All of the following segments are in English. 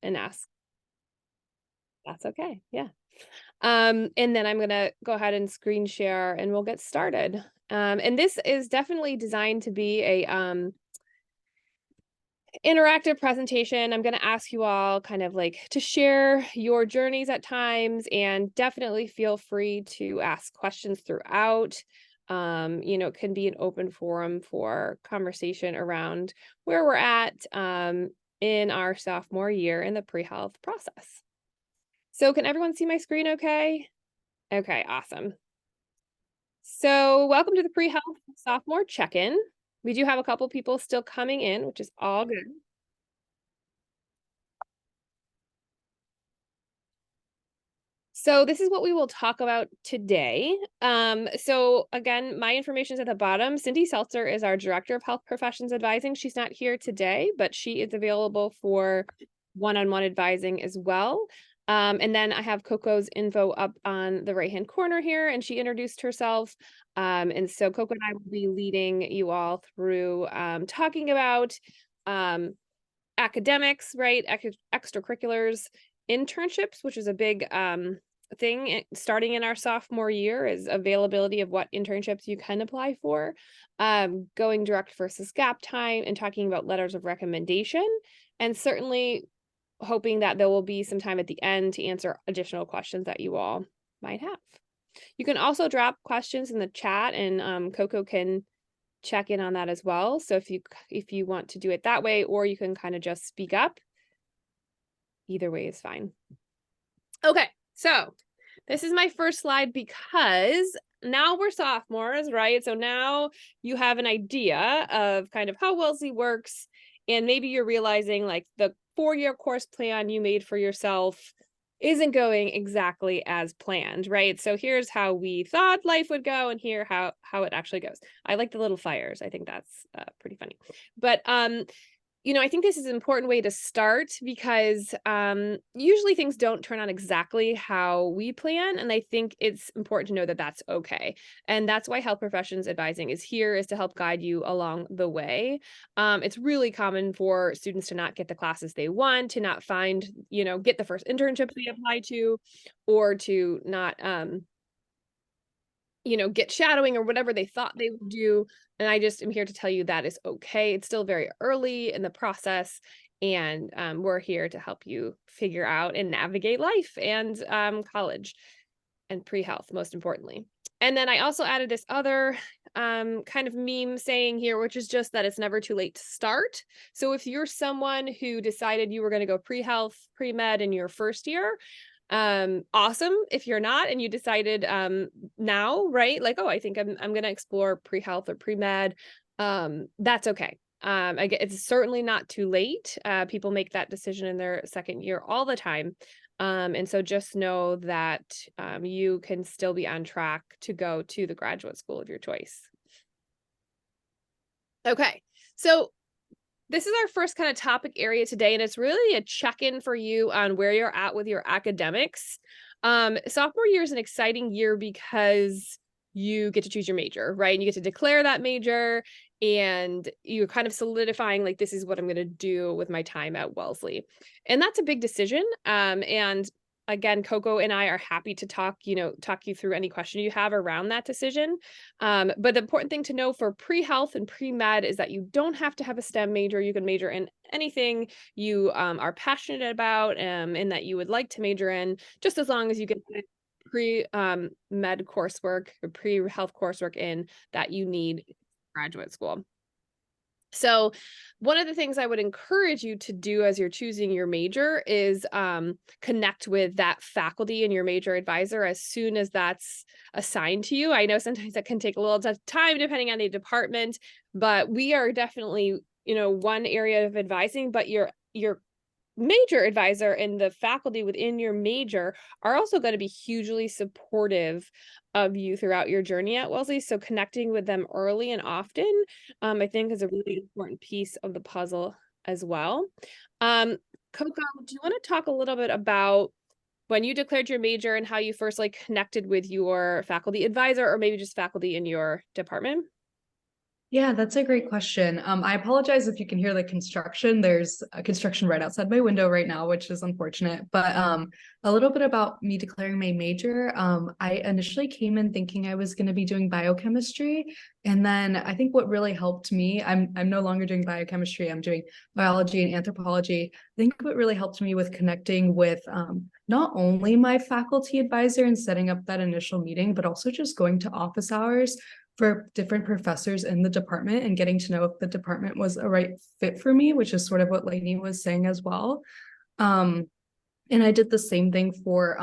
and ask. That's okay. Yeah. And then I'm gonna go ahead and screen share and we'll get started. And this is definitely designed to be a interactive presentation. I'm going to ask you all kind of like to share your journeys at times and definitely feel free to ask questions throughout. It can be an open forum for conversation around where we're at in our sophomore year in the pre-health process. So can everyone see my screen okay? Okay, awesome. So welcome to the pre-health sophomore check-in. We do have a couple people still coming in, which is all good. So this is what we will talk about today. So again, my information is at the bottom. Cindy Seltzer is our Director of Health Professions Advising. She's not here today, but she is available for one-on-one advising as well. And then I have Coco's info up on the right-hand corner here, and she introduced herself. And so Coco and I will be leading you all through talking about academics, right? Extracurriculars, internships, which is a big thing starting in our sophomore year, is availability of what internships you can apply for, going direct versus gap time, and talking about letters of recommendation, and certainly hoping that there will be some time at the end to answer additional questions that you all might have. You can also drop questions in the chat, and Coco can check in on that as well. So if you want to do it that way, or you can kind of just speak up, either way is fine. Okay, so this is my first slide because now we're sophomores, right? So now you have an idea of kind of how Wellesley works, and maybe you're realizing like the 4-year course plan you made for yourself isn't going exactly as planned, right? So here's how we thought life would go, and here how it actually goes. I like the little fires. I think that's pretty funny. But I think this is an important way to start because usually things don't turn out exactly how we plan. And I think it's important to know that that's okay. And that's why health professions advising is here, is to help guide you along the way. It's really common for students to not get the classes they want, to not find, get the first internship they apply to, or to not get shadowing or whatever they thought they would do. And I just am here to tell you that is okay. It's still very early in the process. And we're here to help you figure out and navigate life and college and pre-health, most importantly. And then I also added this other kind of meme saying here, which is just that it's never too late to start. So if you're someone who decided you were going to go pre-health, pre-med in your first year, awesome. If you're not and you decided now, right, like, oh, I think I'm going to explore pre-health or pre-med, that's okay. It's certainly not too late. People make that decision in their second year all the time. And so just know that you can still be on track to go to the graduate school of your choice. Okay, so this is our first kind of topic area today, and it's really a check-in for you on where you're at with your academics. Sophomore year is an exciting year because you get to choose your major, right? And you get to declare that major, and you're kind of solidifying, like, this is what I'm going to do with my time at Wellesley. And that's a big decision. And again, Coco and I are happy to talk you through any question you have around that decision. But the important thing to know for pre-health and pre-med is that you don't have to have a STEM major. You can major in anything you are passionate about and that you would like to major in, just as long as you get pre-med coursework or pre-health coursework in that you need graduate school. So one of the things I would encourage you to do as you're choosing your major is connect with that faculty and your major advisor as soon as that's assigned to you. I know sometimes that can take a little time depending on the department, but we are definitely, one area of advising, but your major advisor and the faculty within your major are also going to be hugely supportive of you throughout your journey at Wellesley. So connecting with them early and often, I think, is a really important piece of the puzzle as well. Coco, do you want to talk a little bit about when you declared your major and how you first connected with your faculty advisor, or maybe just faculty in your department? Yeah, that's a great question. I apologize if you can hear the construction. There's a construction right outside my window right now, which is unfortunate. But a little bit about me declaring my major. I initially came in thinking I was going to be doing biochemistry, and then I think what really helped me, I'm no longer doing biochemistry. I'm doing biology and anthropology. I think what really helped me with connecting with not only my faculty advisor and setting up that initial meeting, but also just going to office hours for different professors in the department and getting to know if the department was a right fit for me, which is sort of what Lainey was saying as well. Um, and I did the same thing for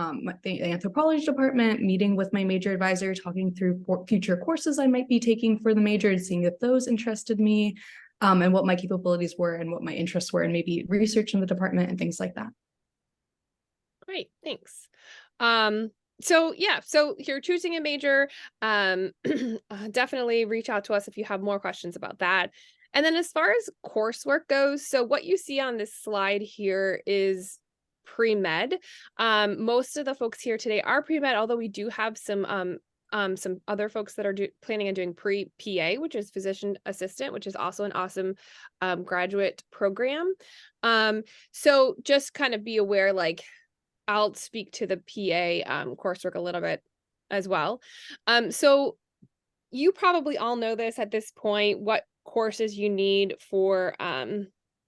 the anthropology department, meeting with my major advisor, talking through future courses I might be taking for the major and seeing if those interested me, and what my capabilities were and what my interests were, and maybe research in the department and things like that. Great, thanks. So yeah, so if you're choosing a major, definitely reach out to us if you have more questions about that. And then as far as coursework goes, so what you see on this slide here is pre-med. Most of the folks here today are pre-med, although we do have some other folks that are planning on doing pre-PA, which is physician assistant, which is also an awesome graduate program. So just kind of be aware, like, I'll speak to the PA coursework a little bit as well. So you probably all know this at this point, what courses you need for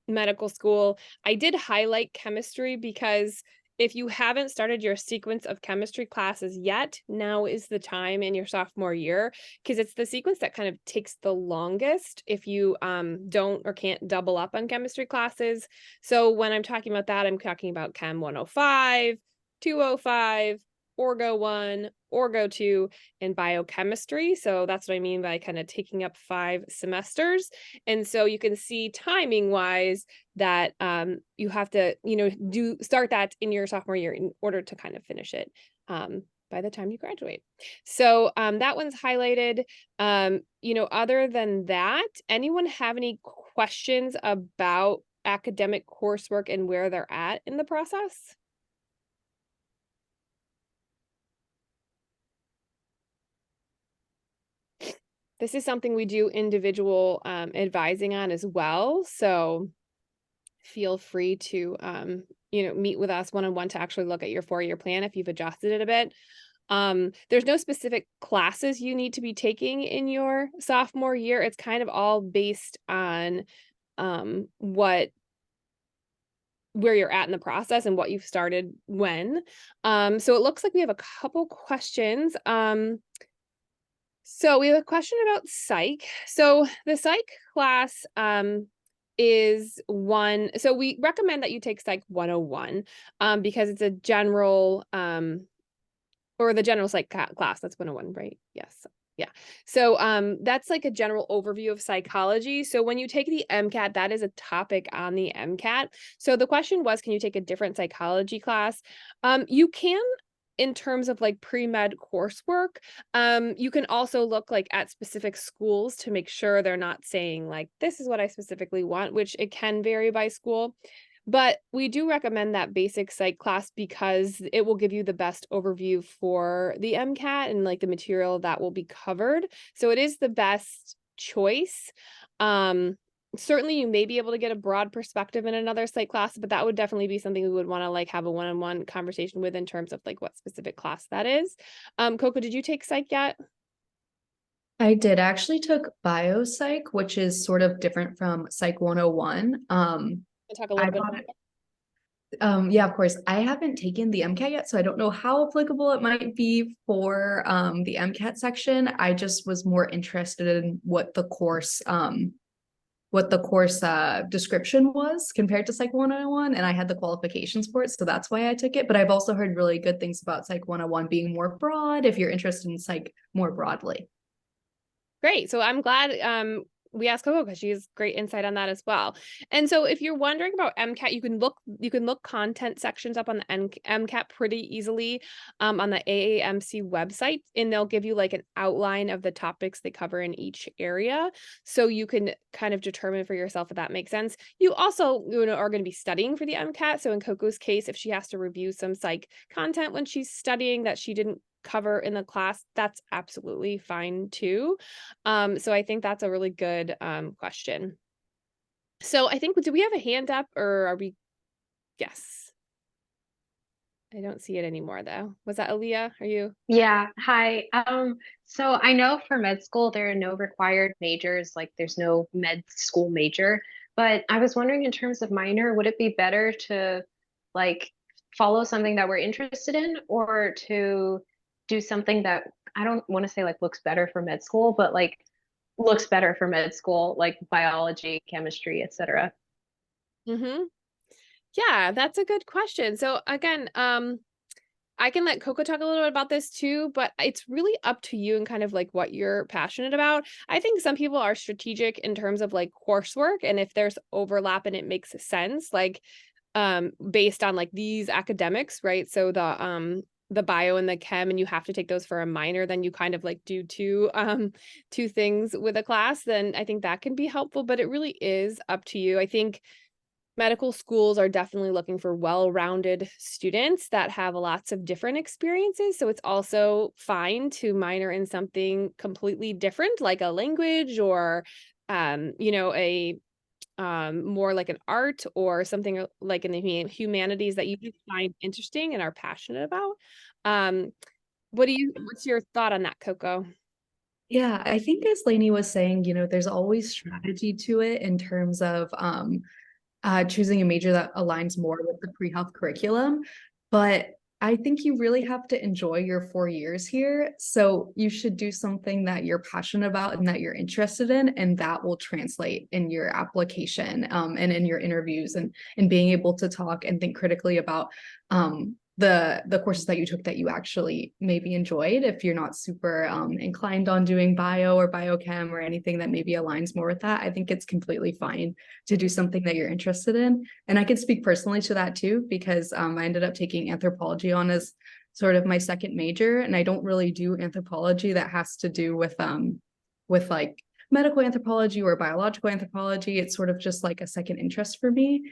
medical school. I did highlight chemistry because if you haven't started your sequence of chemistry classes yet, now is the time in your sophomore year, because it's the sequence that kind of takes the longest if you don't or can't double up on chemistry classes. So when I'm talking about that, I'm talking about Chem 105, 205, Orgo 1, Orgo 2, and biochemistry. So that's what I mean by kind of taking up 5 semesters. And so you can see timing wise that you have to, start that in your sophomore year in order to kind of finish it by the time you graduate. So that one's highlighted. Other than that, anyone have any questions about academic coursework and where they're at in the process? This is something we do individual advising on as well. So feel free to, meet with us one-on-one to actually look at your 4-year plan if you've adjusted it a bit. There's no specific classes you need to be taking in your sophomore year. It's kind of all based on where you're at in the process and what you've started when. So it looks like we have a couple questions. So we have a question about psych. So the psych class is one. So we recommend that you take Psych 101 because it's a general or the general psych class. That's 101, right? Yes. Yeah. So that's like a general overview of psychology. So when you take the MCAT, that is a topic on the MCAT. So the question was, can you take a different psychology class? You can, in terms of like pre-med coursework. You can also look like at specific schools to make sure they're not saying like, this is what I specifically want, which it can vary by school. But we do recommend that basic psych class because it will give you the best overview for the MCAT and like the material that will be covered. So it is the best choice. Certainly you may be able to get a broad perspective in another psych class, but that would definitely be something we would want to like have a one-on-one conversation with in terms of like what specific class that is. Coco, did you take psych yet? I did actually took biopsych, which is sort of different from Psych 101. We'll talk a I little bit thought about yeah, of course. I haven't taken the MCAT yet, so I don't know how applicable it might be for the MCAT section. I just was more interested in what the course description was compared to Psych 101, and I had the qualifications for it, so that's why I took it. But I've also heard really good things about Psych 101 being more broad if you're interested in psych more broadly. Great. So I'm glad we asked Coco because she has great insight on that as well. And so if you're wondering about MCAT, you can look content sections up on the MCAT pretty easily on the AAMC website, and they'll give you like an outline of the topics they cover in each area. So you can kind of determine for yourself if that makes sense. You also, are going to be studying for the MCAT. So in Coco's case, if she has to review some psych content when she's studying that she didn't cover in the class, that's absolutely fine too. So I think that's a really good question. So I think, do we have a hand up or are we? Yes. I don't see it anymore though. Was that Aaliyah? Are you? Yeah, hi. So I know for med school there are no required majors, like there's no med school major, but I was wondering in terms of minor, would it be better to like follow something that we're interested in or to do something that I don't want to say like looks better for med school, but like looks better for med school, like biology, chemistry, etc. Mm-hmm. Yeah, that's a good question. So again, I can let Coco talk a little bit about this too, but it's really up to you and kind of like what you're passionate about. I think some people are strategic in terms of like coursework, and if there's overlap and it makes sense, like based on like these academics, right? So the bio and the chem, and you have to take those for a minor, then you kind of like do two things with a class, then I think that can be helpful, but it really is up to you. I think medical schools are definitely looking for well-rounded students that have lots of different experiences. So it's also fine to minor in something completely different, like a language or, a more like an art or something like in the humanities that you just find interesting and are passionate about. Um, what's your thought on that, Coco? Yeah, I think as Lainey was saying, there's always strategy to it in terms of choosing a major that aligns more with the pre-health curriculum. But I think you really have to enjoy your 4 years here. So you should do something that you're passionate about and that you're interested in, and that will translate in your application and in your interviews and being able to talk and think critically about the courses that you took that you actually maybe enjoyed. If you're not super inclined on doing bio or biochem or anything that maybe aligns more with that, I think it's completely fine to do something that you're interested in. And I can speak personally to that too, because I ended up taking anthropology on as sort of my second major. And I don't really do anthropology that has to do with like medical anthropology or biological anthropology. It's sort of just like a second interest for me.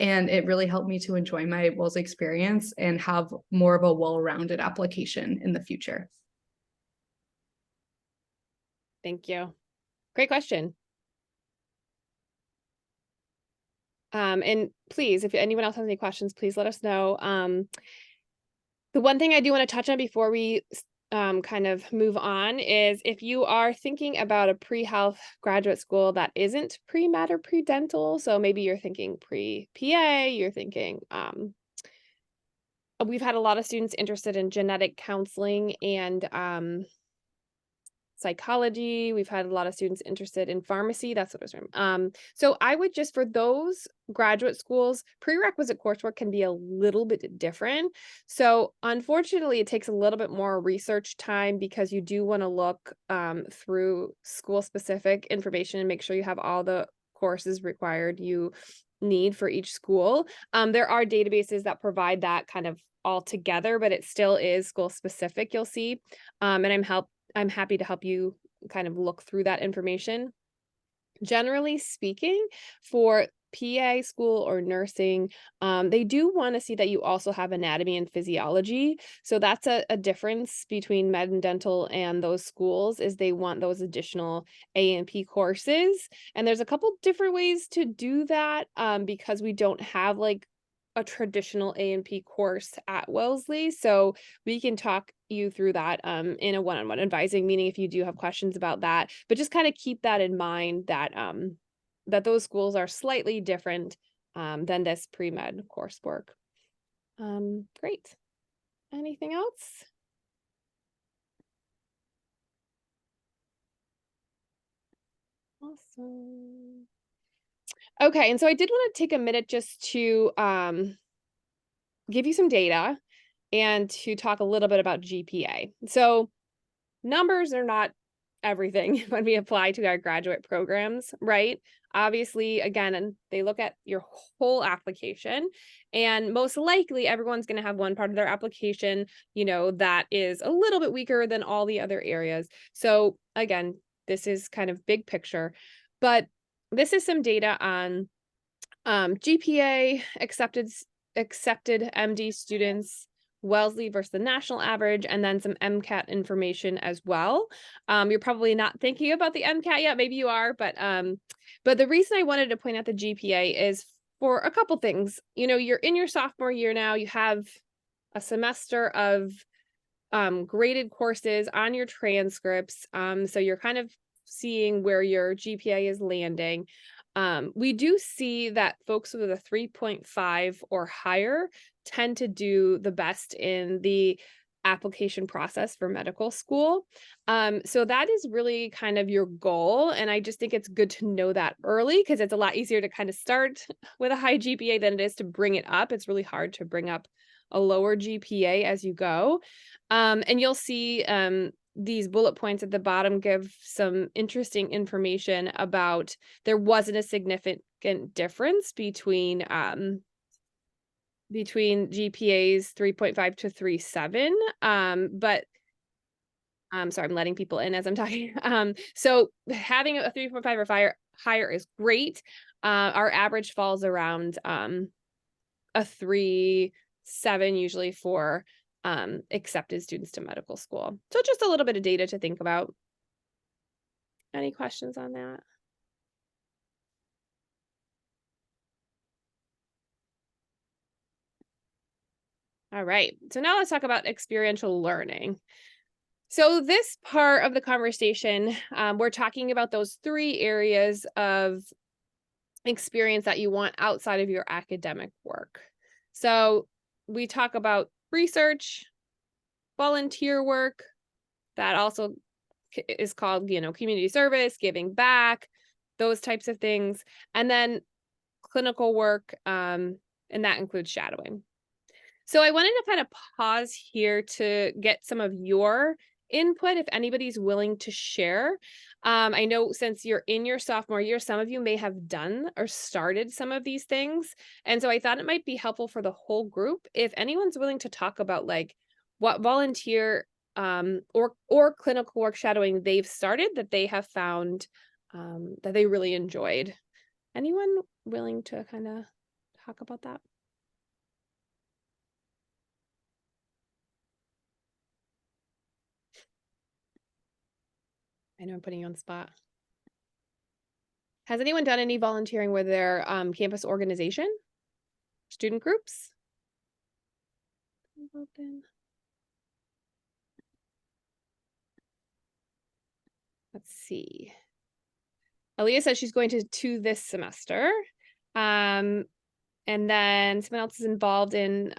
And it really helped me to enjoy my WELS experience and have more of a well-rounded application in the future. Thank you. Great question. And please, if anyone else has any questions, please let us know. The one thing I do want to touch on before we kind of move on is if you are thinking about a pre-health graduate school that isn't pre-med or pre-dental, so maybe you're thinking pre-PA, you're thinking, we've had a lot of students interested in genetic counseling and psychology. We've had a lot of students interested in pharmacy. That's what it was from. So I would just, for those graduate schools, prerequisite coursework can be a little bit different. So unfortunately, it takes a little bit more research time because you do want to look through school specific information and make sure you have all the courses required you need for each school. There are databases that provide that kind of all together, but it still is school specific, you'll see. And I'm happy to help you kind of look through that information. Generally speaking, for PA school or nursing, they do want to see that you also have anatomy and physiology. So that's a difference between med and dental and those schools is they want those additional A&P courses. And there's a couple different ways to do that because we don't have like a traditional A&P course at Wellesley. So we can talk you through that in a one-on-one advising meeting if you do have questions about that. But just kind of keep that in mind that that those schools are slightly different than this pre-med coursework. Great. Anything else? Awesome. Okay, and so I did want to take a minute just to give you some data and to talk a little bit about GPA. So numbers are not everything when we apply to our graduate programs, right? Obviously, again, they look at your whole application, and most likely everyone's going to have one part of their application, that is a little bit weaker than all the other areas. So again, this is kind of big picture, but this is some data on GPA accepted MD students Wellesley versus the national average, and then some MCAT information as well. You're probably not thinking about the MCAT yet, maybe you are, but the reason I wanted to point out the GPA is for a couple things. You know, you're in your sophomore year now, you have a semester of graded courses on your transcripts. So you're kind of seeing where your GPA is landing. We do see that folks with a 3.5 or higher tend to do the best in the application process for medical school. So that is really kind of your goal. And I just think it's good to know that early because it's a lot easier to kind of start with a high GPA than it is to bring it up. It's really hard to bring up a lower GPA as you go. And you'll see these bullet points at the bottom give some interesting information about there wasn't a significant difference between GPAs 3.5 to 3.7. But sorry, I'm letting people in as I'm talking. So having a 3.5 or higher is great. Our average falls around a 3.7 usually for accepted students to medical school. So just a little bit of data to think about. Any questions on that? All right, so now let's talk about experiential learning. So this part of the conversation, we're talking about those 3 areas of experience that you want outside of your academic work. So we talk about research, volunteer work, that also is called, you know, community service, giving back, those types of things, and then clinical work, and that includes shadowing. So I wanted to kind of pause here to get some of your input if anybody's willing to share. I know since you're in your sophomore year, some of you may have done or started some of these things. And so I thought it might be helpful for the whole group if anyone's willing to talk about like what volunteer or clinical work shadowing they've started that they have found that they really enjoyed. Anyone willing to kind of talk about that? I know I'm putting you on the spot. Has anyone done any volunteering with their campus organization? Student groups? Let's see. Aaliyah says she's going to 2 this semester. And then someone else is involved in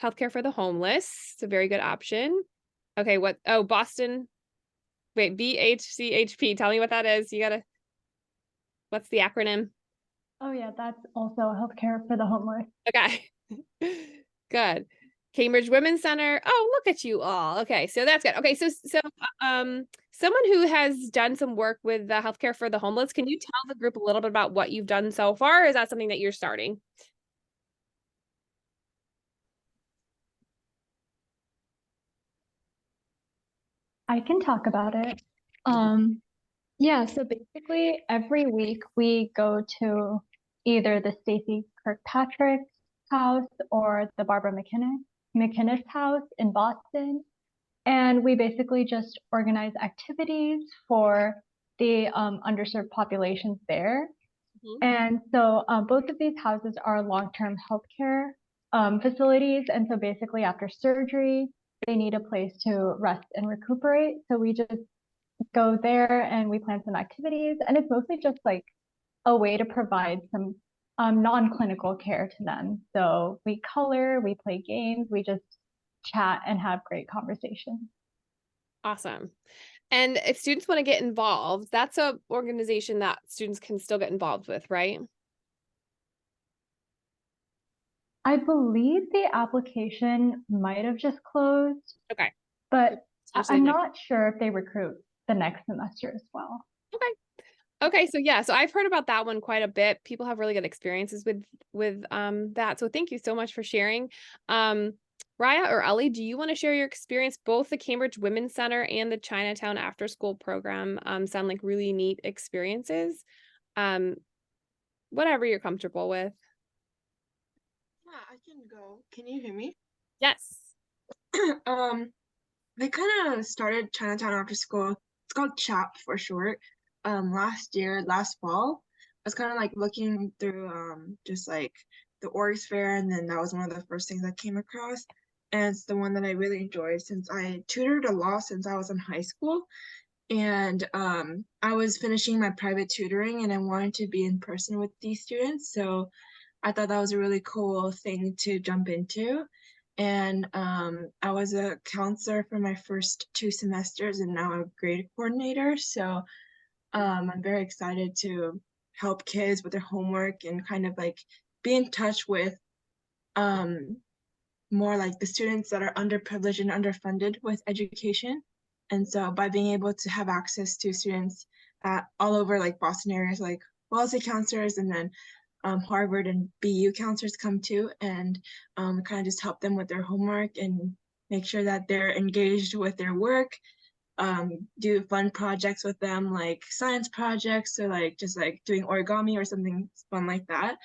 healthcare for the homeless. It's a very good option. Okay, what? Oh, Boston. Wait, BHCHP. Tell me what that is. What's the acronym? Oh yeah, that's also healthcare for the homeless. Okay. Good. Cambridge Women's Center. Oh, look at you all. Okay, so that's good. Okay, so someone who has done some work with the healthcare for the homeless, can you tell the group a little bit about what you've done so far? Or is that something that you're starting? I can talk about it. Yeah, so basically every week we go to either the Stacey Kirkpatrick's house or the Barbara McInnes house in Boston. And we basically just organize activities for the underserved populations there. And so both of these houses are long-term healthcare facilities. And so basically after surgery, they need a place to rest and recuperate. So we just go there and we plan some activities. And it's mostly just like a way to provide some non-clinical care to them. So we color, we play games, we just chat and have great conversations. Awesome. And if students want to get involved, that's a organization that students can still get involved with, right? I believe the application might have just closed. Okay. But I'm not sure if they recruit the next semester as well. Okay. Okay, so yeah, so I've heard about that one quite a bit. People have really good experiences with that. So thank you so much for sharing. Raya or Ellie, do you want to share your experience? Both the Cambridge Women's Center and the Chinatown After School program sound like really neat experiences. Whatever you're comfortable with. Yeah, I can go. Can you hear me? Yes. Um, I kind of started Chinatown after school. It's called CHAP for short. Last fall, I was kind of like looking through just like the orgs fair, and then that was one of the first things I came across. And it's the one that I really enjoyed since I tutored a lot since I was in high school. And I was finishing my private tutoring and I wanted to be in person with these students. So I thought that was a really cool thing to jump into. And I was a counselor for my first 2 semesters and now I'm a grade coordinator. So I'm very excited to help kids with their homework and kind of like be in touch with um, more like the students that are underprivileged and underfunded with education. And so by being able to have access to students all over like Boston areas, like Wellesley counselors and then Harvard and BU counselors come too, and kind of just help them with their homework and make sure that they're engaged with their work, do fun projects with them like science projects or like just like doing origami or something fun like that.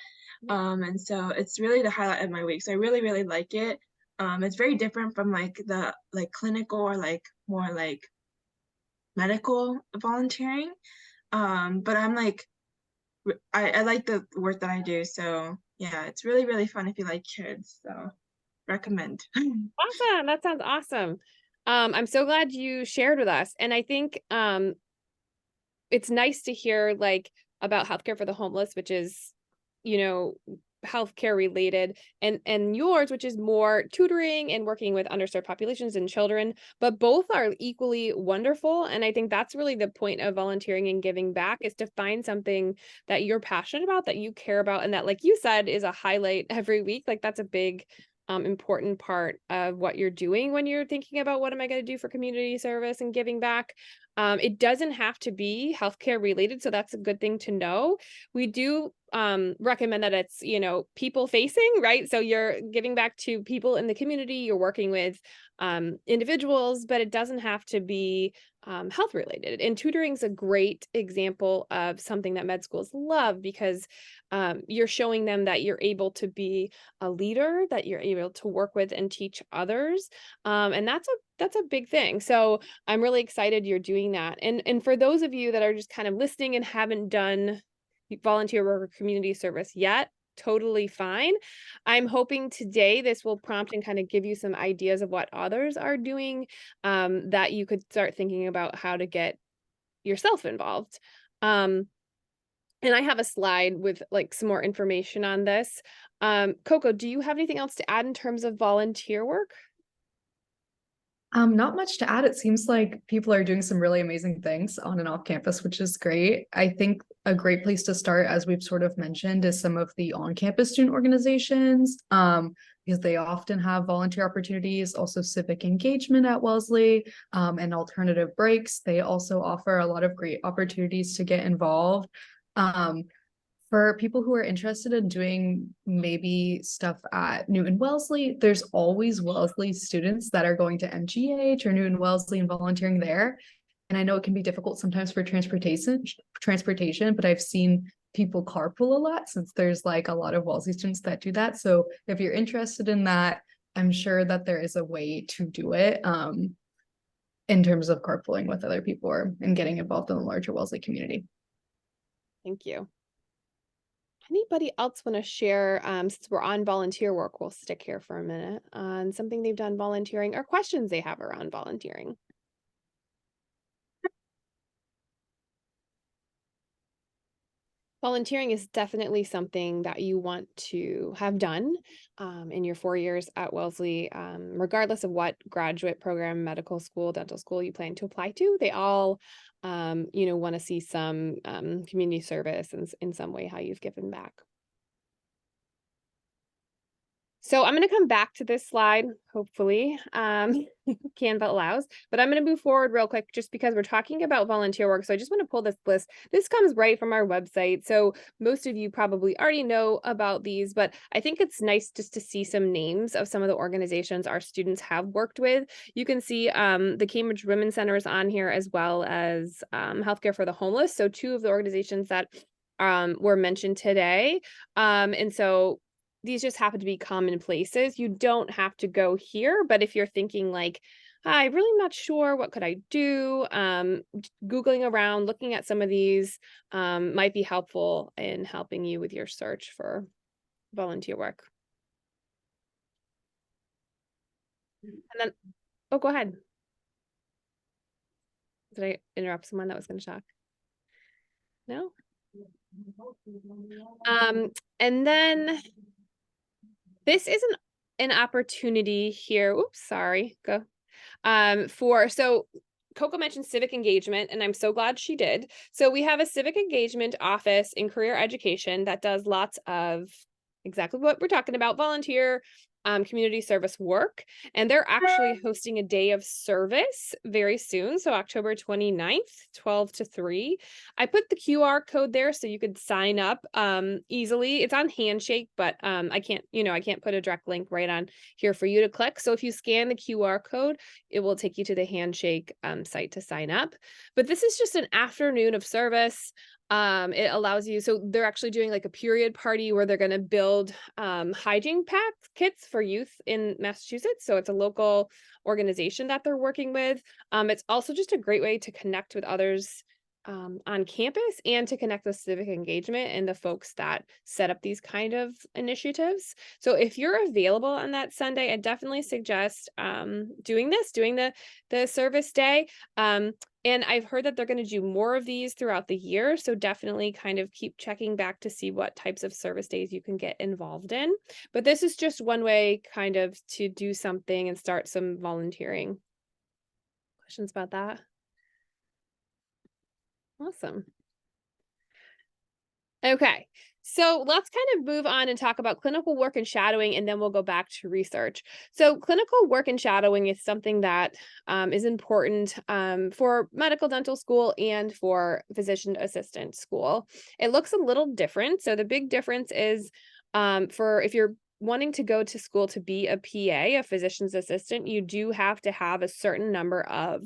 And so it's really the highlight of my week. So I really, really like it. It's very different from like the like clinical or like more like medical volunteering. But I'm like, I like the work that I do. So yeah, it's really, really fun if you like kids. So recommend. Awesome. That sounds awesome. I'm so glad you shared with us. And I think it's nice to hear like about healthcare for the homeless, which is, you know, healthcare related, and yours, which is more tutoring and working with underserved populations and children, but both are equally wonderful. And I think that's really the point of volunteering and giving back, is to find something that you're passionate about, that you care about, and that, like you said, is a highlight every week. Like that's a big important part of what you're doing when you're thinking about what am I going to do for community service and giving back. It doesn't have to be healthcare related, so that's a good thing to know. We do recommend that it's, you know, people facing, right? So you're giving back to people in the community, you're working with individuals, but it doesn't have to be health related. And tutoring is a great example of something that med schools love, because you're showing them that you're able to be a leader, that you're able to work with and teach others. And that's a big thing. So I'm really excited you're doing that. And for those of you that are just kind of listening and haven't done volunteer work or community service yet, totally fine. I'm hoping today this will prompt and kind of give you some ideas of what others are doing, that you could start thinking about how to get yourself involved. And I have a slide with like some more information on this. Coco, do you have anything else to add in terms of volunteer work? Not much to add. It seems like people are doing some really amazing things on and off campus, which is great. I think a great place to start, as we've sort of mentioned, is some of the on-campus student organizations, because they often have volunteer opportunities, also civic engagement at Wellesley, and alternative breaks. They also offer a lot of great opportunities to get involved. For people who are interested in doing maybe stuff at Newton Wellesley, there's always Wellesley students that are going to MGH or Newton Wellesley and volunteering there. And I know it can be difficult sometimes for transportation, but I've seen people carpool a lot, since there's like a lot of Wellesley students that do that. So if you're interested in that, I'm sure that there is a way to do it in terms of carpooling with other people and getting involved in the larger Wellesley community. Thank you. Anybody else want to share, since we're on volunteer work, we'll stick here for a minute, on something they've done volunteering or questions they have around volunteering? Volunteering is definitely something that you want to have done in your 4 years at Wellesley, regardless of what graduate program, medical school, dental school you plan to apply to. They all, you know, want to see some community service and in some way how you've given back. So I'm going to come back to this slide, hopefully, Canva allows, but I'm going to move forward real quick just because we're talking about volunteer work. So I just want to pull this list. This comes right from our website. So most of you probably already know about these, but I think it's nice just to see some names of some of the organizations our students have worked with. You can see the Cambridge Women's Center is on here, as well as Healthcare for the Homeless. So two of the organizations that were mentioned today. And so these just happen to be common places. You don't have to go here, but if you're thinking like, I really am not sure, what could I do? Googling around, looking at some of these might be helpful in helping you with your search for volunteer work. And then, oh, go ahead. Did I interrupt someone that was going to talk? No? And then this is an opportunity here. Oops, sorry. Go. So Coco mentioned civic engagement, and I'm so glad she did. So we have a civic engagement office in career education that does lots of exactly what we're talking about, volunteer community service work. And they're actually hosting a day of service very soon. So October 29th, 12 to 3. I put the QR code there so you could sign up easily. It's on Handshake, but I can't put a direct link right on here for you to click. So if you scan the QR code, it will take you to the Handshake site to sign up. But this is just an afternoon of service. It allows you, so they're actually doing like a period party where they're going to build hygiene pack kits for youth in Massachusetts. So it's a local organization that they're working with. It's also just a great way to connect with others on campus and to connect with civic engagement and the folks that set up these kind of initiatives. So if you're available on that Sunday, I definitely suggest doing the service day. And I've heard that they're going to do more of these throughout the year. So definitely kind of keep checking back to see what types of service days you can get involved in. But this is just one way kind of to do something and start some volunteering. Questions about that? Awesome. Okay, so let's kind of move on and talk about clinical work and shadowing, and then we'll go back to research. So clinical work and shadowing is something that is important for medical dental school and for physician assistant school. It looks a little different. So the big difference is for if you're wanting to go to school to be a PA, a physician's assistant, you do have to have a certain number of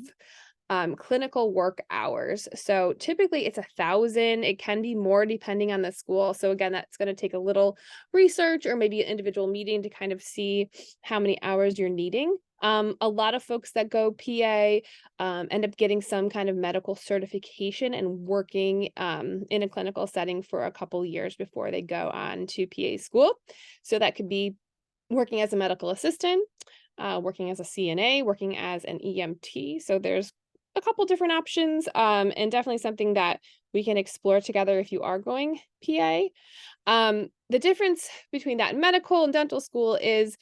clinical work hours. So typically it's 1,000. It can be more depending on the school. So again, that's going to take a little research or maybe an individual meeting to kind of see how many hours you're needing. A lot of folks that go PA end up getting some kind of medical certification and working in a clinical setting for a couple years before they go on to PA school. So that could be working as a medical assistant, working as a CNA, working as an EMT. So there's a couple different options and definitely something that we can explore together if you are going PA. The difference between that and medical and dental school is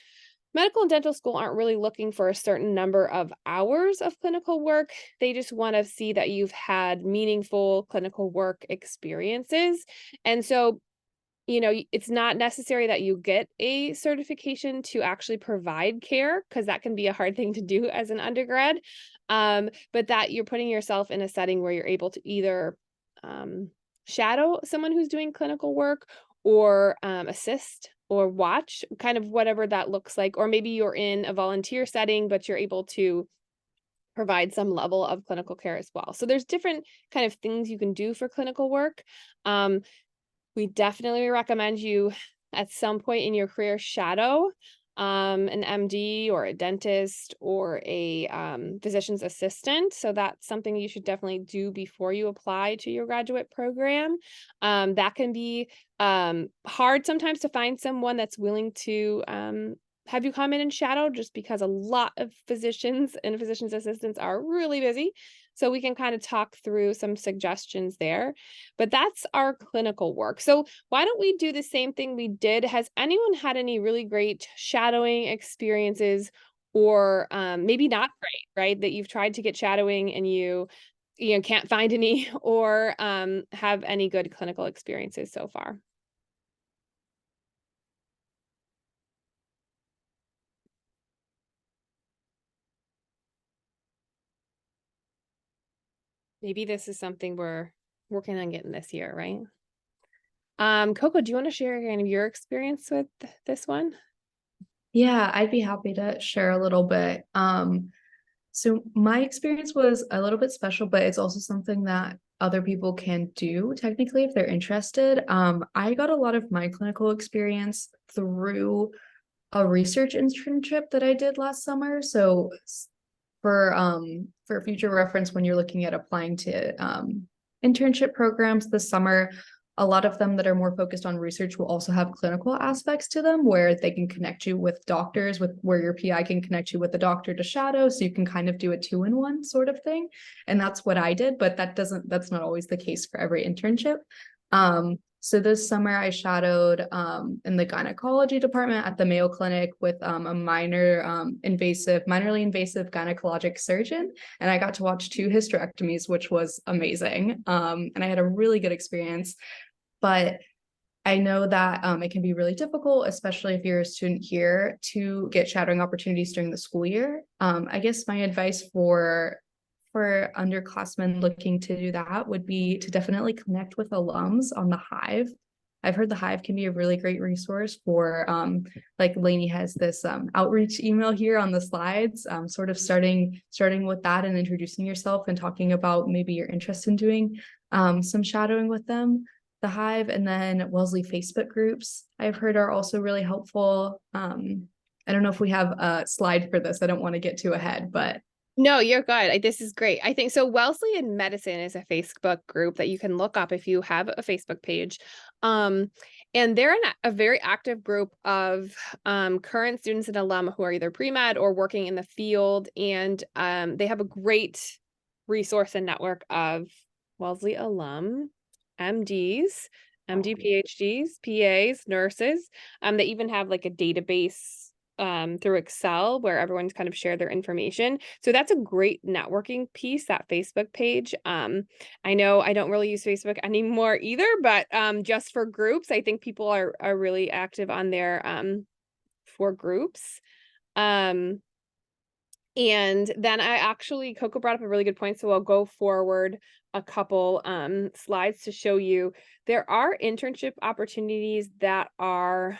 medical and dental school aren't really looking for a certain number of hours of clinical work. They just want to see that you've had meaningful clinical work experiences. And so it's not necessary that you get a certification to actually provide care, because that can be a hard thing to do as an undergrad. But that you're putting yourself in a setting where you're able to either shadow someone who's doing clinical work or assist or watch, kind of whatever that looks like. Or maybe you're in a volunteer setting, but you're able to provide some level of clinical care as well. So there's different kind of things you can do for clinical work. We definitely recommend you at some point in your career shadow an MD or a dentist or a physician's assistant. So that's something you should definitely do before you apply to your graduate program. That can be hard sometimes to find someone that's willing to have you come in and shadow, just because a lot of physicians and physician's assistants are really busy. So we can kind of talk through some suggestions there, but that's our clinical work. So why don't we do the same thing we did? Has anyone had any really great shadowing experiences, or maybe not great, right? That you've tried to get shadowing and you can't find any, or have any good clinical experiences so far? Maybe this is something we're working on getting this year, right? Coco, do you want to share kind of your experience with this one? Yeah, I'd be happy to share a little bit. So my experience was a little bit special, but it's also something that other people can do technically if they're interested. I got a lot of my clinical experience through a research internship that I did last summer. So for future reference, when you're looking at applying to internship programs this summer, a lot of them that are more focused on research will also have clinical aspects to them where they can connect you with doctors, with where your PI can connect you with a doctor to shadow. So you can kind of do a 2-in-1 sort of thing. And that's what I did, but that's not always the case for every internship. So this summer I shadowed in the gynecology department at the Mayo Clinic with a minorly invasive gynecologic surgeon. And I got to watch 2 hysterectomies, which was amazing. And I had a really good experience. But I know that it can be really difficult, especially if you're a student here, to get shadowing opportunities during the school year. I guess my advice for underclassmen looking to do that would be to definitely connect with alums on the Hive. I've heard the Hive can be a really great resource for like Lainey has this outreach email here on the slides, sort of starting with that and introducing yourself and talking about maybe your interest in doing some shadowing with them. The Hive, and then Wellesley Facebook groups I've heard are also really helpful. I don't know if we have a slide for this. I don't want to get too ahead, but No, you're good. This is great. I think so. Wellesley in Medicine is a Facebook group that you can look up if you have a Facebook page. And they're a very active group of current students and alum who are either pre-med or working in the field. And they have a great resource and network of Wellesley alum, MDs, MD PhDs, PAs, nurses. They even have like a database through Excel where everyone's kind of shared their information. So that's a great networking piece, that Facebook page. I know I don't really use Facebook anymore either, but just for groups, I think people are really active on there for groups. And then Coco brought up a really good point, so I'll go forward a couple slides to show you. There are internship opportunities that are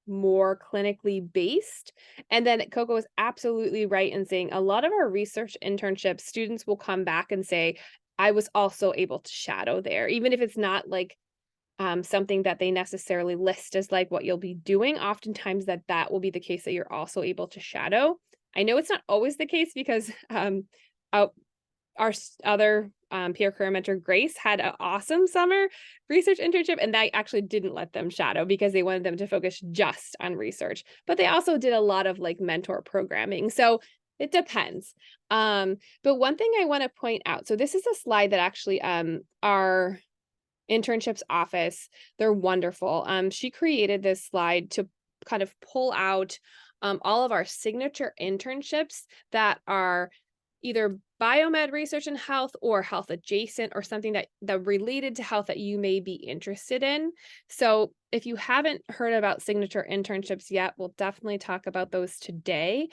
more clinically based. And then Coco is absolutely right in saying a lot of our research internships, students will come back and say, I was also able to shadow there, even if it's not like something that they necessarily list as like what you'll be doing. Oftentimes that will be the case that you're also able to shadow. I know it's not always the case because our other peer career mentor, Grace, had an awesome summer research internship, and they actually didn't let them shadow because they wanted them to focus just on research. But they also did a lot of like mentor programming. So it depends. But one thing I want to point out, so this is a slide that actually our internships office, they're wonderful. She created this slide to kind of pull out all of our signature internships that are either biomed research and health or health adjacent or something that related to health that you may be interested in. So if you haven't heard about signature internships yet, we'll definitely talk about those today.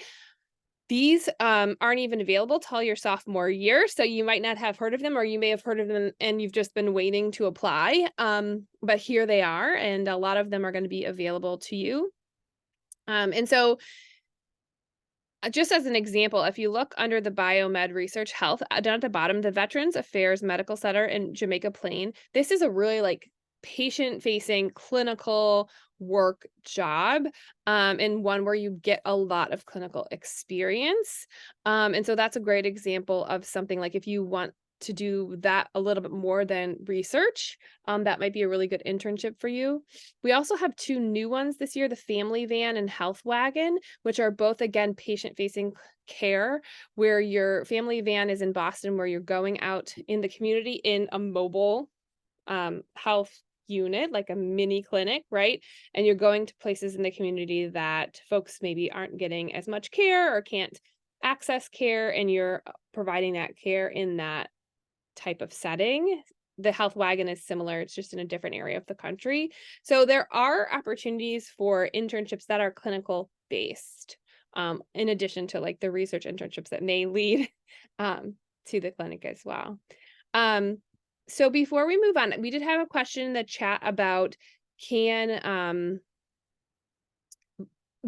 These aren't even available till your sophomore year, so you might not have heard of them, or you may have heard of them and you've just been waiting to apply. But here they are, and a lot of them are going to be available to you. And so just as an example, if you look under the biomed research health, down at the bottom, the Veterans Affairs Medical Center in Jamaica Plain, this is a really like patient-facing clinical work job, and one where you get a lot of clinical experience. And so that's a great example of something like if you want to do that a little bit more than research, that might be a really good internship for you. We also have 2 new ones this year, the Family Van and Health Wagon, which are both, again, patient-facing care, where your Family Van is in Boston, where you're going out in the community in a mobile health unit, like a mini clinic, right? And you're going to places in the community that folks maybe aren't getting as much care or can't access care, and you're providing that care in that type of setting. The Health Wagon is similar, it's just in a different area of the country. So there are opportunities for internships that are clinical based, in addition to like the research internships that may lead to the clinic as well. So before we move on, we did have a question in the chat about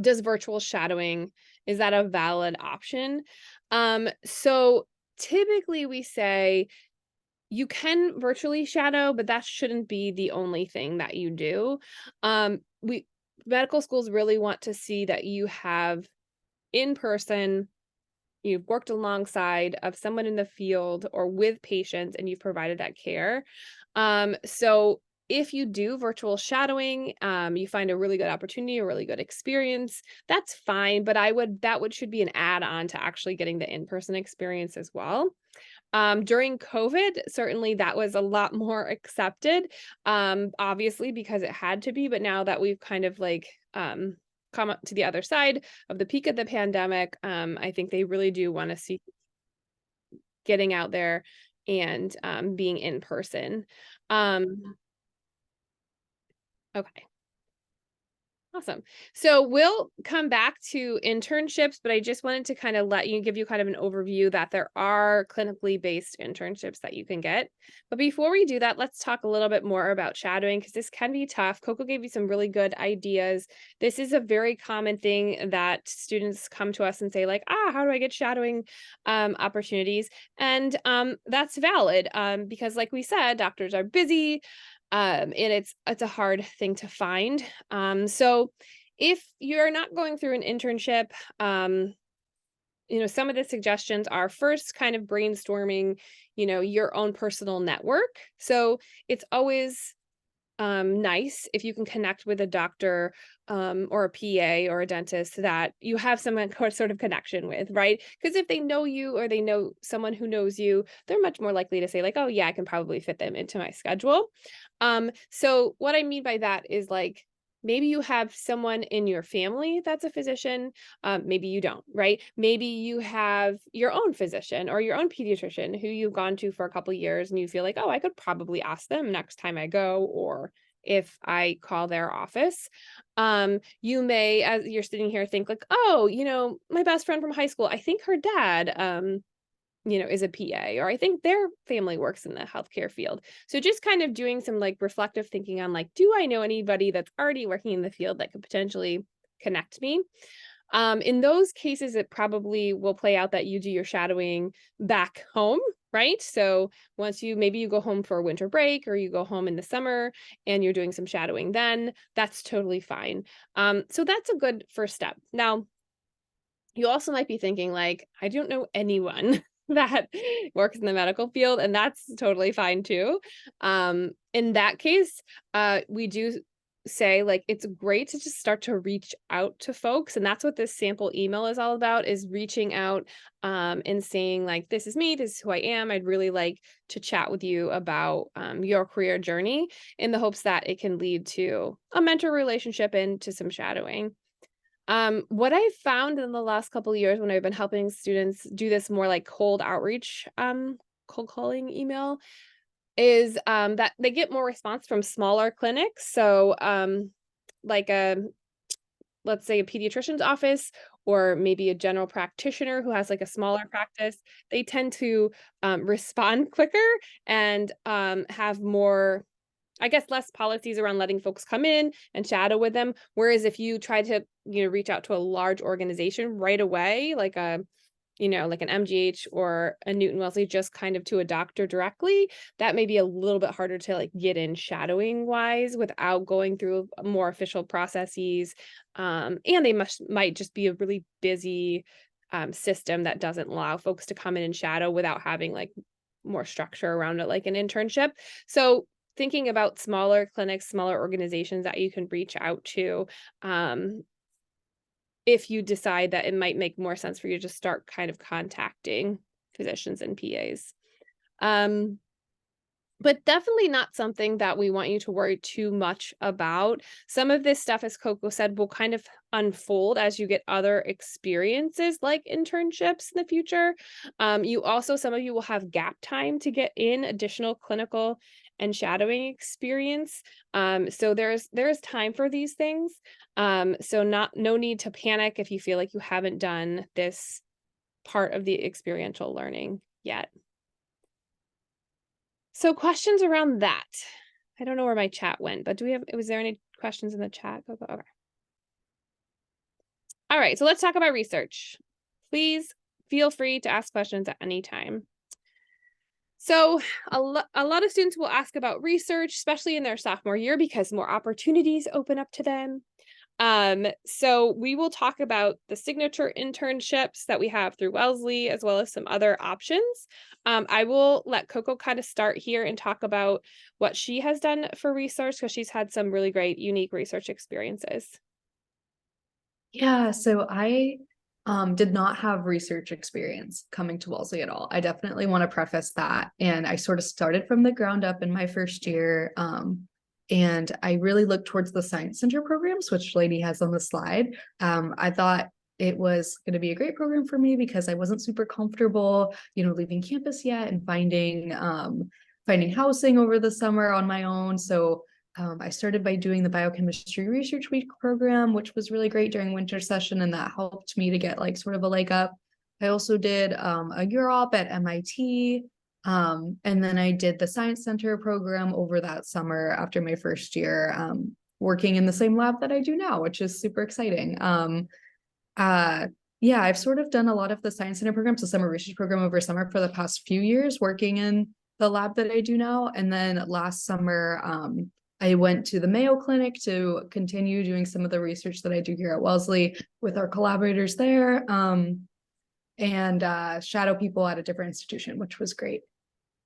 does virtual shadowing, is that a valid option? So typically we say you can virtually shadow, but that shouldn't be the only thing that you do. Medical schools really want to see that you have in person, you've worked alongside of someone in the field or with patients and you've provided that care. So if you do virtual shadowing, you find a really good opportunity, a really good experience, that's fine. But that should be an add-on to actually getting the in-person experience as well. During COVID, certainly that was a lot more accepted, obviously because it had to be, but now that we've kind of like come up to the other side of the peak of the pandemic, I think they really do want to see getting out there and being in person. Okay. Awesome. So we'll come back to internships, but I just wanted to kind of give you kind of an overview that there are clinically based internships that you can get. But before we do that, let's talk a little bit more about shadowing because this can be tough. Coco gave you some really good ideas. This is a very common thing that students come to us and say like, how do I get shadowing opportunities? And that's valid because like we said, doctors are busy. And it's a hard thing to find. So if you're not going through an internship, some of the suggestions are first kind of brainstorming, your own personal network. So it's always nice if you can connect with a doctor or a PA or a dentist that you have some sort of connection with, right? Because if they know you or they know someone who knows you, they're much more likely to say like, oh yeah, I can probably fit them into my schedule. So what I mean by that is like, maybe you have someone in your family that's a physician. Maybe you don't, right? Maybe you have your own physician or your own pediatrician who you've gone to for a couple of years and you feel like, oh, I could probably ask them next time I go, or if I call their office. You may, as you're sitting here, think like, oh, my best friend from high school, I think her dad, is a PA, or I think their family works in the healthcare field. So just kind of doing some like reflective thinking on like, do I know anybody that's already working in the field that could potentially connect me? In those cases, it probably will play out that you do your shadowing back home, right? So once maybe you go home for a winter break or you go home in the summer and you're doing some shadowing then, that's totally fine. So that's a good first step. Now, you also might be thinking like, I don't know anyone that works in the medical field, and that's totally fine too. In that case, we do say like it's great to just start to reach out to folks, and that's what this sample email is all about, is reaching out and saying like, this is me, this is who I am, I'd really like to chat with you about your career journey, in the hopes that it can lead to a mentor relationship and to some shadowing. What I've found in the last couple of years when I've been helping students do this more like cold outreach, cold calling email, is that they get more response from smaller clinics. So like let's say a pediatrician's office, or maybe a general practitioner who has like a smaller practice, they tend to respond quicker and have more, I guess, less policies around letting folks come in and shadow with them. Whereas if you try to, reach out to a large organization right away, like like an MGH or a Newton Wellesley, just kind of to a doctor directly, that may be a little bit harder to like get in shadowing wise without going through more official processes. And they might just be a really busy system that doesn't allow folks to come in and shadow without having like more structure around it, like an internship. So thinking about smaller clinics, smaller organizations that you can reach out to, if you decide that it might make more sense for you to start kind of contacting physicians and PAs. But definitely not something that we want you to worry too much about. Some of this stuff, as Coco said, will kind of unfold as you get other experiences like internships in the future. Some of you will have gap time to get in additional clinical and shadowing experience. So there's time for these things. So no need to panic if you feel like you haven't done this part of the experiential learning yet. So questions around that. I don't know where my chat went, but was there any questions in the chat? Okay. All right, so let's talk about research. Please feel free to ask questions at any time. So a lot of students will ask about research, especially in their sophomore year, because more opportunities open up to them. So we will talk about the signature internships that we have through Wellesley, as well as some other options. I will let Coco kind of start here and talk about what she has done for research, because she's had some really great, unique research experiences. Yeah, so I did not have research experience coming to Wellesley at all. I definitely want to preface that. And I sort of started from the ground up in my first year. And I really looked towards the Science Center programs, which Lady has on the slide. I thought it was going to be a great program for me because I wasn't super comfortable, leaving campus yet and finding housing over the summer on my own. So I started by doing the Biochemistry Research Week program, which was really great during winter session, and that helped me to get like sort of a leg up. I also did a Europe at MIT, and then I did the Science Center program over that summer after my first year, working in the same lab that I do now, which is super exciting. Yeah, I've sort of done a lot of the Science Center programs, the summer research program over summer for the past few years, working in the lab that I do now. And then last summer, I went to the Mayo Clinic to continue doing some of the research that I do here at Wellesley with our collaborators there, and shadow people at a different institution, which was great.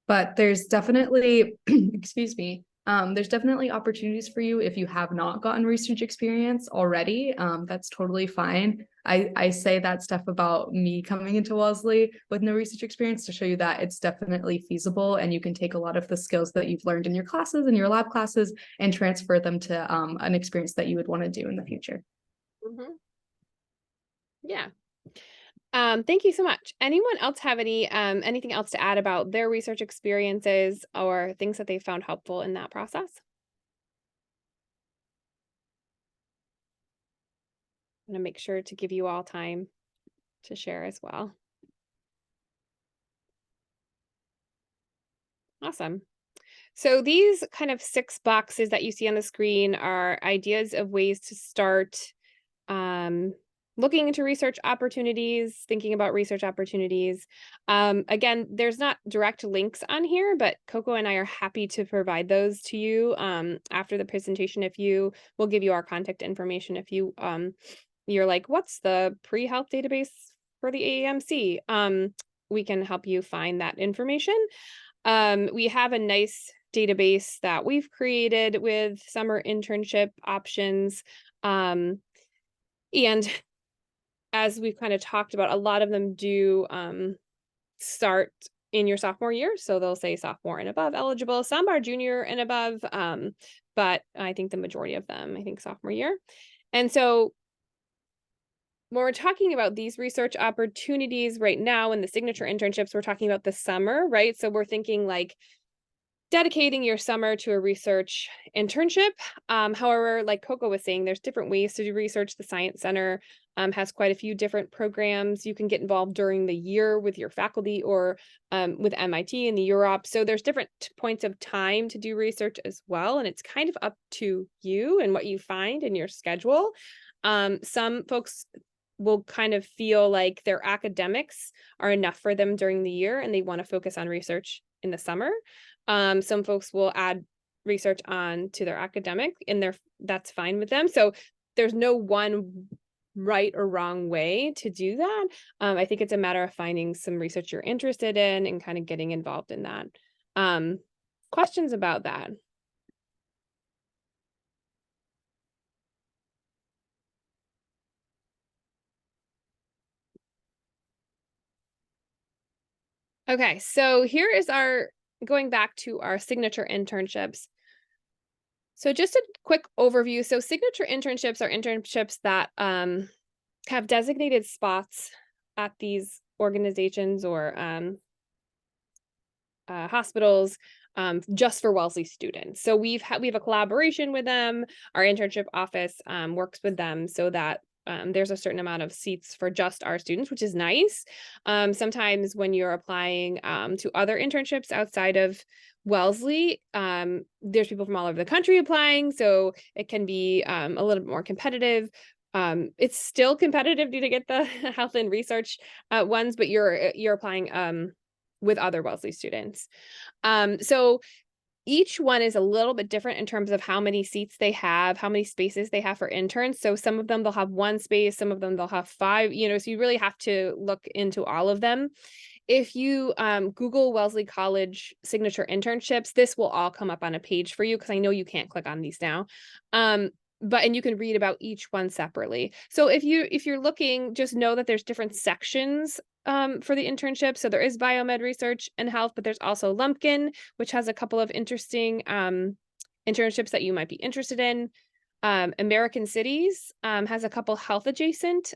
But there's definitely, excuse me, there's definitely opportunities for you if you have not gotten research experience already. That's totally fine. I say that stuff about me coming into Wellesley with no research experience to show you that it's definitely feasible, and you can take a lot of the skills that you've learned in your classes and your lab classes and transfer them to an experience that you would want to do in the future. Mm-hmm. Yeah. Thank you so much. Anyone else have anything else to add about their research experiences or things that they found helpful in that process? I'm going to make sure to give you all time to share as well. Awesome. So these kind of 6 boxes that you see on the screen are ideas of ways to start looking into research opportunities, thinking about research opportunities. Again, there's not direct links on here, but Coco and I are happy to provide those to you after the presentation. We'll give you our contact information if you're like, what's the pre-health database for the AAMC? We can help you find that information. We have a nice database that we've created with summer internship options. And as we've kind of talked about, a lot of them do start in your sophomore year. So they'll say sophomore and above eligible. Some are junior and above, but I think the majority of them, I think sophomore year. And so when we're talking about these research opportunities right now in the signature internships, we're talking about the summer, right? So we're thinking like dedicating your summer to a research internship. However, like Coco was saying, there's different ways to do research. The Science Center has quite a few different programs. You can get involved during the year with your faculty or with MIT and the Europe. So there's different points of time to do research as well. And it's kind of up to you and what you find in your schedule. Some folks will kind of feel like their academics are enough for them during the year and they want to focus on research in the summer. Some folks will add research on to their academic and that's fine with them. So there's no one right or wrong way to do that. I think it's a matter of finding some research you're interested in and kind of getting involved in that. Questions about that? Okay, so here is going back to our signature internships. So just a quick overview. So signature internships are internships that have designated spots at these organizations or hospitals just for Wellesley students. So we have a collaboration with them. Our internship office works with them so that there's a certain amount of seats for just our students, which is nice. Sometimes when you're applying to other internships outside of Wellesley, there's people from all over the country applying, so it can be a little bit more competitive. It's still competitive to get the health and research ones, but you're applying with other Wellesley students. So each one is a little bit different in terms of how many seats they have, how many spaces they have for interns. So some of them they'll have one space, some of them they'll have 5, so you really have to look into all of them. If you Google Wellesley College signature internships, this will all come up on a page for you, because I know you can't click on these now. And you can read about each one separately. So if you're looking, just know that there's different sections for the internship. So there is biomed research and health, but there's also Lumpkin, which has a couple of interesting internships that you might be interested in. American Cities has a couple health adjacent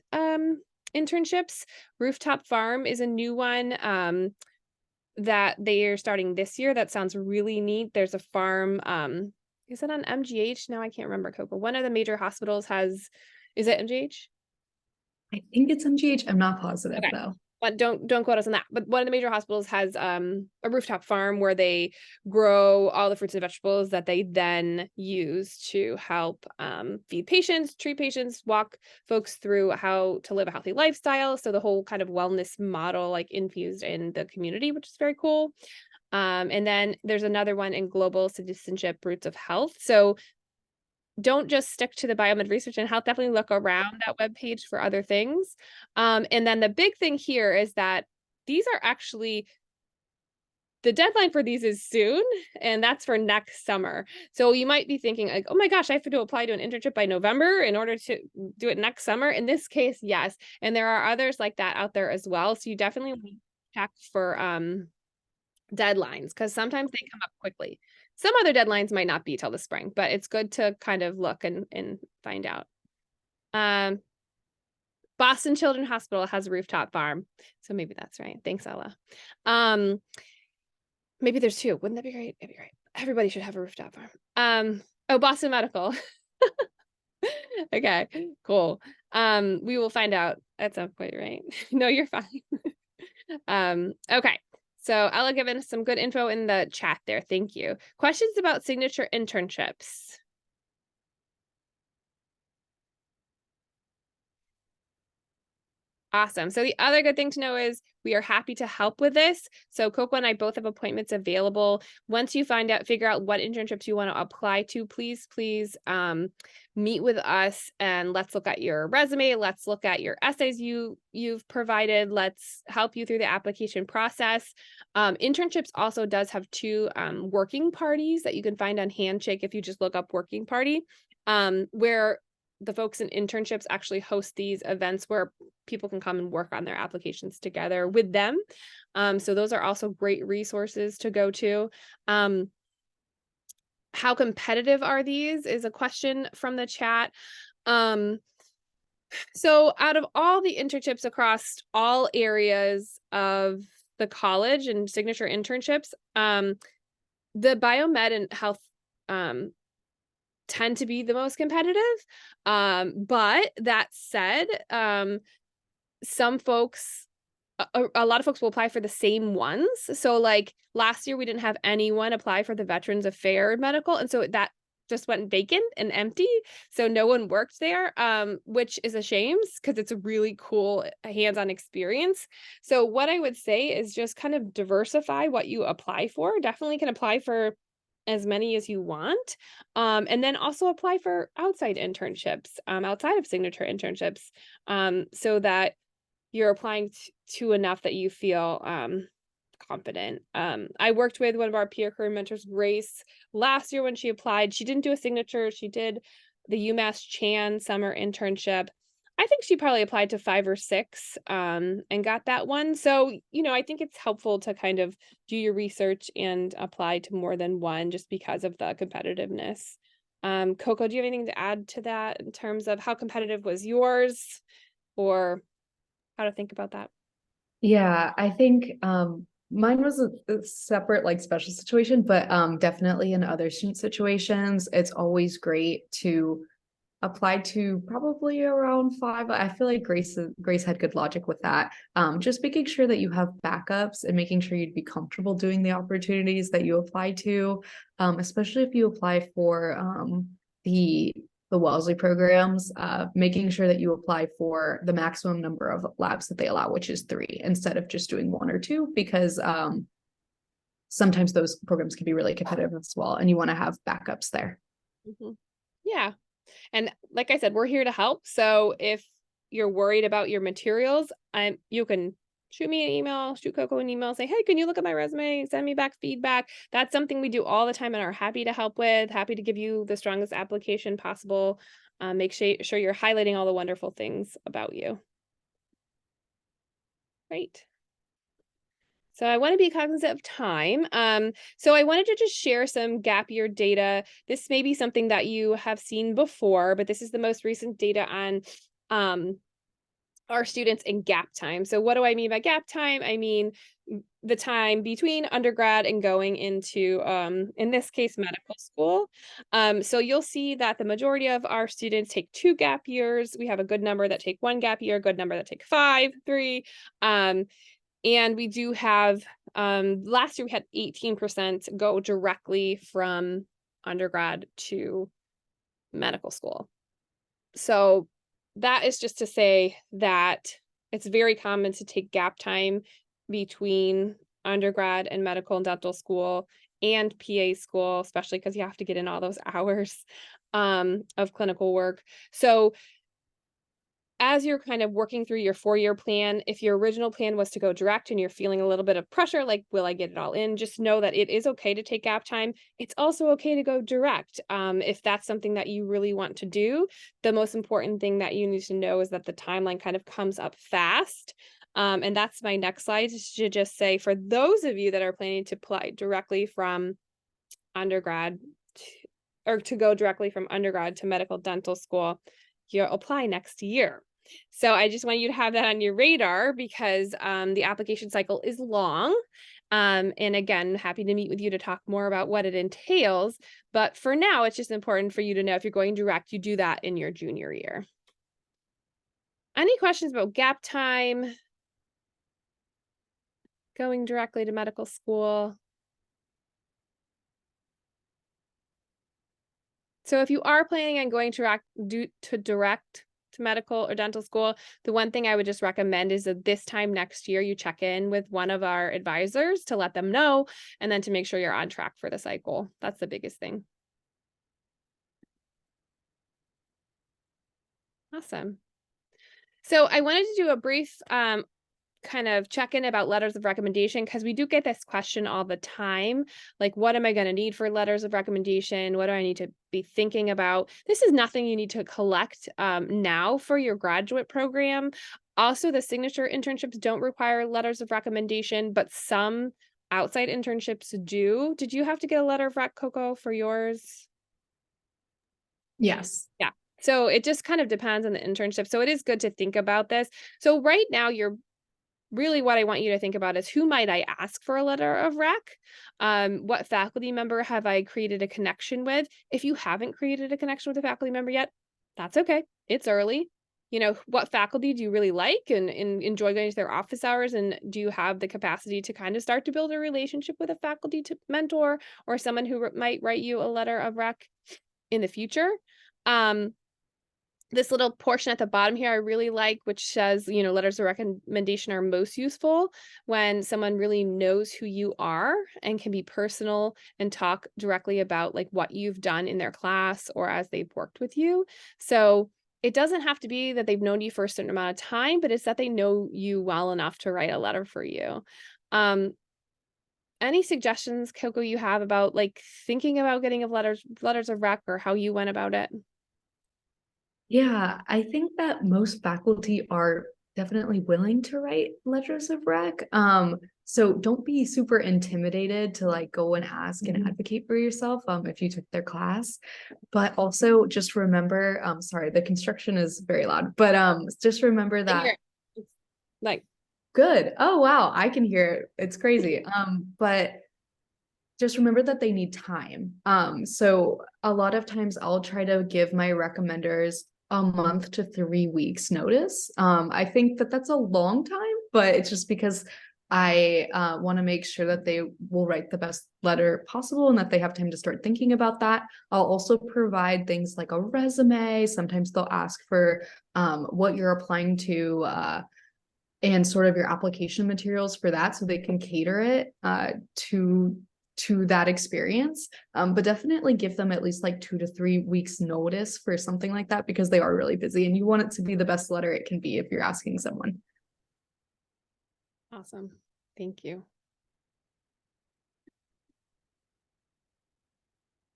internships. Rooftop Farm is a new one that they are starting this year. That sounds really neat. There's a farm. Is it on MGH? Now I can't remember, Coco. One of the major hospitals has, is it MGH? I think it's MGH. I'm not positive though. But don't quote us on that. But one of the major hospitals has a rooftop farm where they grow all the fruits and vegetables that they then use to help feed patients, treat patients, walk folks through how to live a healthy lifestyle. So the whole kind of wellness model like infused in the community, which is very cool. And then there's another one in Global Citizenship Roots of Health. So don't just stick to the biomed research and health, definitely look around that webpage for other things. And then the big thing here is that these are actually, the deadline for these is soon, and that's for next summer. So you might be thinking like, oh my gosh, I have to apply to an internship by November in order to do it next summer. In this case, yes. And there are others like that out there as well. So you definitely want to check for deadlines, because sometimes they come up quickly. Some other deadlines might not be till the spring, but it's good to kind of look and find out. Boston Children's Hospital has a rooftop farm. So maybe that's right. Thanks, Ella. Maybe there's 2. Wouldn't that be great? It'd be great. Everybody should have a rooftop farm. Oh, Boston Medical. Okay, cool. We will find out at some point, right? No, you're fine. Okay. So Ella given some good info in the chat there. Thank you. Questions about signature internships? Awesome. So the other good thing to know is we are happy to help with this. So Coco and I both have appointments available. Once you figure out what internships you want to apply to, please meet with us and let's look at your resume. Let's look at your essays you've provided. Let's help you through the application process. Internships also does have 2 working parties that you can find on Handshake if you just look up working party, where the folks in internships actually host these events where people can come and work on their applications together with them. So those are also great resources to go to. How competitive are these is a question from the chat. So out of all the internships across all areas of the college and signature internships, the biomed and health tend to be the most competitive. But that said, some folks, a lot of folks will apply for the same ones. So like last year, we didn't have anyone apply for the Veterans Affairs medical. And so that just went vacant and empty. So no one worked there, which is a shame because it's a really cool hands-on experience. So what I would say is just kind of diversify what you apply for. Definitely can apply for as many as you want. And then also apply for outside internships, outside of signature internships, so that you're applying to enough that you feel confident. I worked with one of our peer career mentors, Grace, last year when she applied. She didn't do a signature. She did the UMass Chan summer internship. I think she probably applied to 5 or 6 and got that one. So, I think it's helpful to kind of do your research and apply to more than one just because of the competitiveness. Coco, do you have anything to add to that in terms of how competitive was yours or how to think about that? Yeah, I think mine was a separate like special situation, but definitely in other student situations, it's always great to apply to probably around 5. I feel like Grace had good logic with that. Just making sure that you have backups and making sure you'd be comfortable doing the opportunities that you apply to, especially if you apply for the the Wellesley programs, making sure that you apply for the maximum number of labs that they allow, which is 3, instead of just doing 1 or 2, because sometimes those programs can be really competitive as well, and you want to have backups there. Yeah. And like I said, we're here to help. So if you're worried about your materials, you can shoot me an email, shoot Coco an email, say, hey, can you look at my resume? Send me back feedback. That's something we do all the time and are happy to help with, happy to give you the strongest application possible. Make sure you're highlighting all the wonderful things about you. Right. So I want to be cognizant of time. So I wanted to just share some gap year data. This may be something that you have seen before, but this is the most recent data on our students in gap time. So what do I mean by gap time? I mean the time between undergrad and going into, in this case, medical school. So you'll see that the majority of our students take 2 gap years. We have a good number that take 1 gap year, a good number that take 5, 3. And we do have, last year we had 18% go directly from undergrad to medical school. So that is just to say that it's very common to take gap time between undergrad and medical and dental school and PA school, especially because you have to get in all those hours of clinical work. So as you're kind of working through your 4-year plan, if your original plan was to go direct and you're feeling a little bit of pressure, like, will I get it all in? Just know that it is okay to take gap time. It's also okay to go direct. If that's something that you really want to do, the most important thing that you need to know is that the timeline kind of comes up fast. And that's my next slide, to just say, for those of you that are planning to apply directly from undergrad to go directly from undergrad to medical dental school, you'll apply next year. So I just want you to have that on your radar, because the application cycle is long. And again, happy to meet with you to talk more about what it entails. But for now, it's just important for you to know, if you're going direct, you do that in your junior year. Any questions about gap time, going directly to medical school? So if you are planning on going direct to medical or dental school, the one thing I would just recommend is that this time next year, you check in with one of our advisors to let them know, and then to make sure you're on track for the cycle. That's the biggest thing. Awesome. So I wanted to do a brief kind of check in about letters of recommendation, because we do get this question all the time. Like, what am I going to need for letters of recommendation? What do I need to be thinking about? This is nothing you need to collect now for your graduate program. Also, the signature internships don't require letters of recommendation, but some outside internships do. Did you have to get a letter of rec, Coco, for yours? Yes. Yeah. So it just kind of depends on the internship. So it is good to think about this. So right now, really what I want you to think about is, who might I ask for a letter of rec? What faculty member have I created a connection with? If you haven't created a connection with a faculty member yet, that's okay. It's early. You know, what faculty do you really like and enjoy going to their office hours? And do you have the capacity to kind of start to build a relationship with a faculty mentor, or someone who might write you a letter of rec in the future? This little portion at the bottom here I really like, which says, you know, letters of recommendation are most useful when someone really knows who you are and can be personal and talk directly about like what you've done in their class or as they've worked with you. So it doesn't have to be that they've known you for a certain amount of time, but it's that they know you well enough to write a letter for you. Any suggestions, Coco, you have about like thinking about getting of letters of rec, or how you went about it? Yeah, I think that most faculty are definitely willing to write letters of rec. So don't be super intimidated to like go and ask and advocate for yourself if you took their class. But also just remember, sorry, the construction is very loud, but just remember that like good. Oh wow, I can hear it. It's crazy. But just remember that they need time. So a lot of times I'll try to give my recommenders a month to 3 weeks notice. I think that that's a long time, but it's just because I want to make sure that they will write the best letter possible and that they have time to start thinking about that. I'll also provide things like a resume. Sometimes they'll ask for what you're applying to and sort of your application materials for that so they can cater it to that experience. But definitely give them at least like 2 to 3 weeks notice for something like that because they are really busy and you want it to be the best letter it can be if you're asking someone. Awesome. Thank you.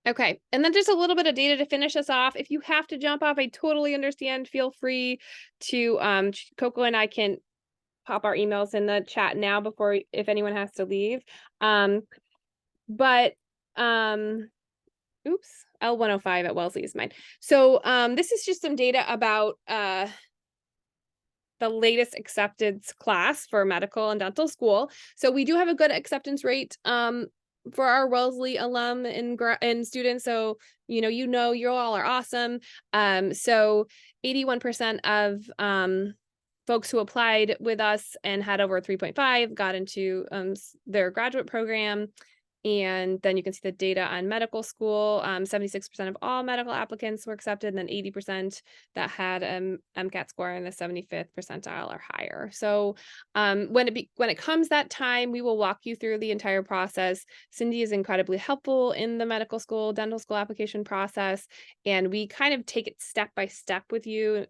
Okay. And then just a little bit of data to finish us off. If you have to jump off, I totally understand. Feel free to, Coco and I can pop our emails in the chat now before, if anyone has to leave. But oops, L105 at Wellesley is mine. So this is just some data about the latest acceptance class for medical and dental school. So we do have a good acceptance rate for our Wellesley alum and students. So you all are awesome. So 81% of folks who applied with us and had over 3.5 got into their graduate program. And then you can see the data on medical school. 76% of all medical applicants were accepted, and then 80% that had MCAT score in the 75th percentile or higher. So when it comes that time, we will walk you through the entire process. Cindy is incredibly helpful in the medical school, dental school application process, and we kind of take it step by step with you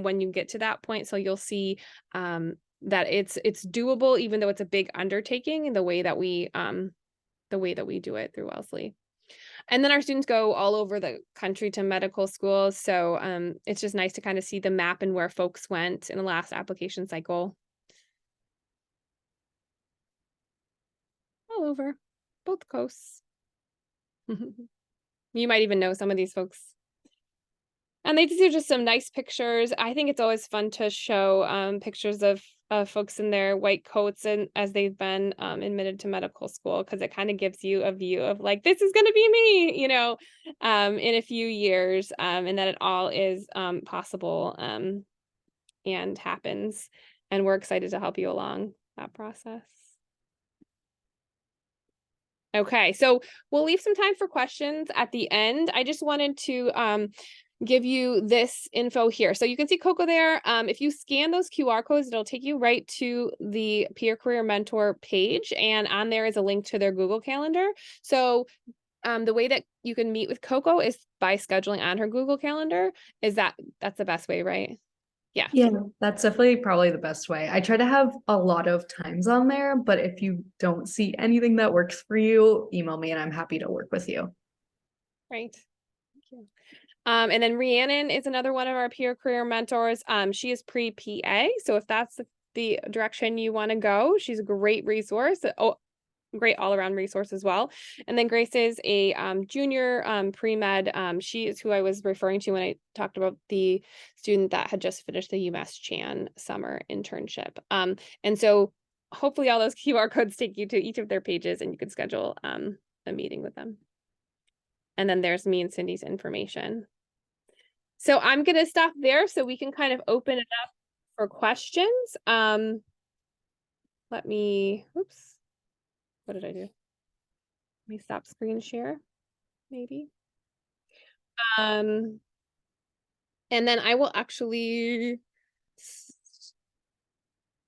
when you get to that point. So you'll see that it's doable, even though it's a big undertaking in the way that we do it through Wellesley. And then our students go all over the country to medical schools. So it's just nice to kind of see the map and where folks went in the last application cycle. All over, both coasts. You might even know some of these folks. And these are just some nice pictures. I think it's always fun to show pictures of folks in their white coats and as they've been admitted to medical school, because it kind of gives you a view of like, this is going to be me, in a few years, and that it all is possible and happens. And we're excited to help you along that process. Okay, so we'll leave some time for questions at the end. I just wanted to give you this info here. So you can see Coco there. If you scan those QR codes, it'll take you right to the Peer Career Mentor page. And on there is a link to their Google Calendar. So the way that you can meet with Coco is by scheduling on her Google Calendar. That's the best way, right? Yeah. Yeah, that's definitely probably the best way. I try to have a lot of times on there, but if you don't see anything that works for you, email me and I'm happy to work with you. Right. Thank you. And then Rhiannon is another one of our peer career mentors. She is pre-PA. So if that's the direction you want to go, she's a great resource. Oh, great all-around resource as well. And then Grace is a junior pre-med. She is who I was referring to when I talked about the student that had just finished the UMass Chan summer internship. And so hopefully all those QR codes take you to each of their pages and you can schedule a meeting with them. And then there's me and Cindy's information. So I'm going to stop there so we can kind of open it up for questions. Oops, what did I do? Let me stop screen share, maybe. And then I will actually